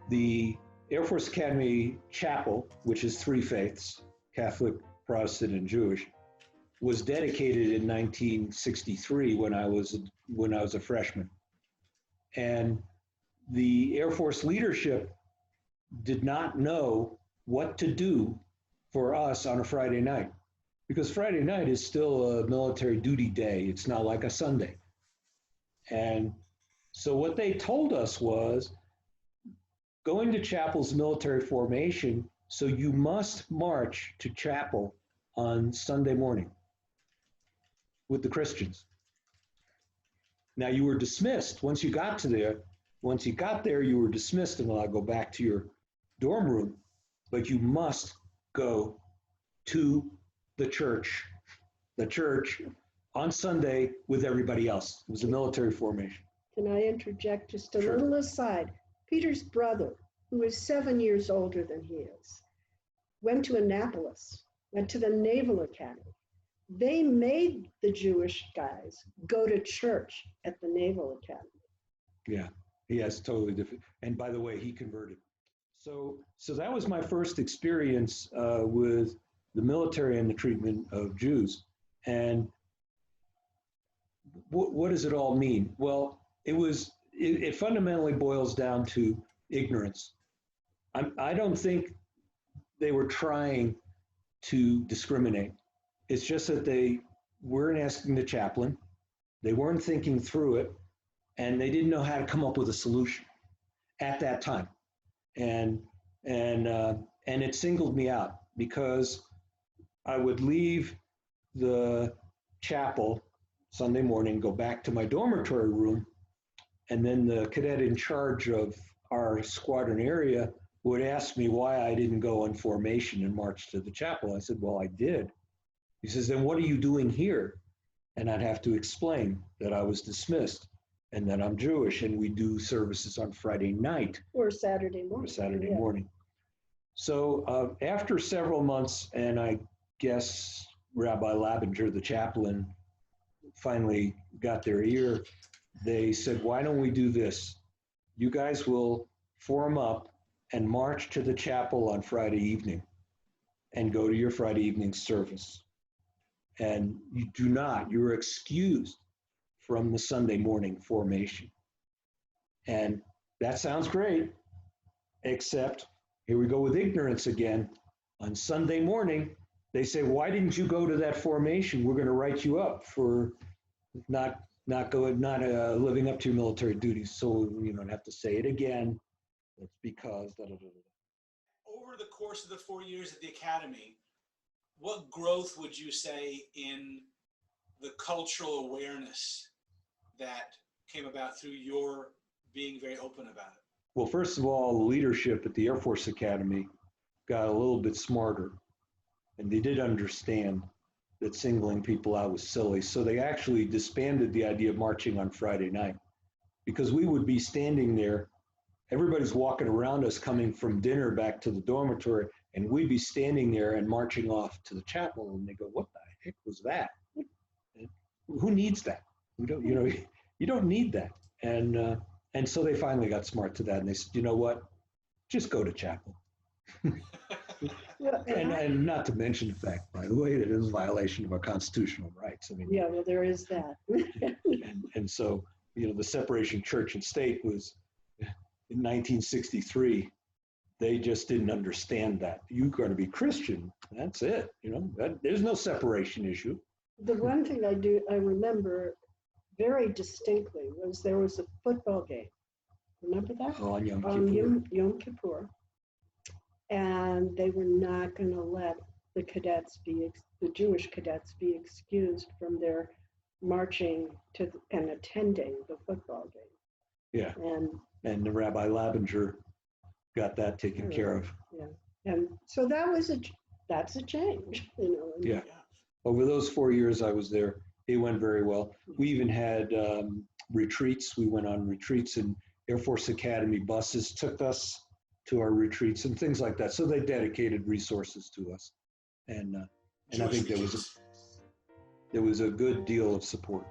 The Air Force Academy Chapel, which is three faiths, Catholic, Protestant, and Jewish, was dedicated in 1963 when I was a freshman. And the Air Force leadership did not know what to do for us on a Friday night, because Friday night is still a military duty day. It's not like a Sunday. And so what they told us was, going to chapel's military formation, so you must march to chapel on Sunday morning with the Christians. Now, you were dismissed once you got there. Once you got there, you were dismissed and allowed to go back to your dorm room, but you must go to the church on Sunday with everybody else. It was a military formation. Can I interject just a Sure. little aside? Peter's brother, who is 7 years older than he is, went to Annapolis, went to the Naval Academy. They made the Jewish guys go to church at the Naval Academy. Yeah, he has totally different. And by the way, he converted. So that was my first experience with the military and the treatment of Jews. And what does it all mean? Well, it fundamentally boils down to ignorance. I don't think they were trying to discriminate. It's just that they weren't asking the chaplain, they weren't thinking through it, and they didn't know how to come up with a solution at that time. And it singled me out, because I would leave the chapel Sunday morning, go back to my dormitory room, and then the cadet in charge of our squadron area would ask me why I didn't go on formation and march to the chapel. I said, well, I did. He says, then what are you doing here? And I'd have to explain that I was dismissed and that I'm Jewish, and we do services on Friday night. Or Saturday morning. Morning. So after several months, and I guess Rabbi Labinger, the chaplain, finally got their ear, they said, why don't we do this? You guys will form up and march to the chapel on Friday evening and go to your Friday evening service. And you're excused from the Sunday morning formation. And that sounds great, except here we go with ignorance again. On Sunday morning, they say, why didn't you go to that formation? We're going to write you up for not living up to your military duties. So you don't have to say it again. It's because da, da, da, da. Over the course of the 4 years at the academy, what growth would you say in the cultural awareness that came about through your being very open about it? Well, first of all, the leadership at the Air Force Academy got a little bit smarter, and they did understand that singling people out was silly. So they actually disbanded the idea of marching on Friday night, because we would be standing there. Everybody's walking around us coming from dinner back to the dormitory, and we'd be standing there and marching off to the chapel, and they go, what the heck was that? Who needs that? You don't need that. And so they finally got smart to that, and they said, you know what? Just go to chapel. And not to mention the fact, by the way, that it is a violation of our constitutional rights. I mean, yeah, well, there is that. and so, the separation of church and state was in 1963. They just didn't understand that. You're going to be Christian. That's it. There's no separation issue. The one thing I remember very distinctly was there was a football game. Remember that? Oh, on Yom Kippur. On Yom Kippur. And they were not going to let the Jewish cadets be excused from their marching to and attending the football game. Yeah. And the Rabbi Labinger got that taken care of. Yeah. And so that's a change, Yeah. Over those 4 years I was there, it went very well. We even had retreats. We went on retreats, and Air Force Academy buses took us to our retreats and things like that. So they dedicated resources to us. And I think there was a good deal of support.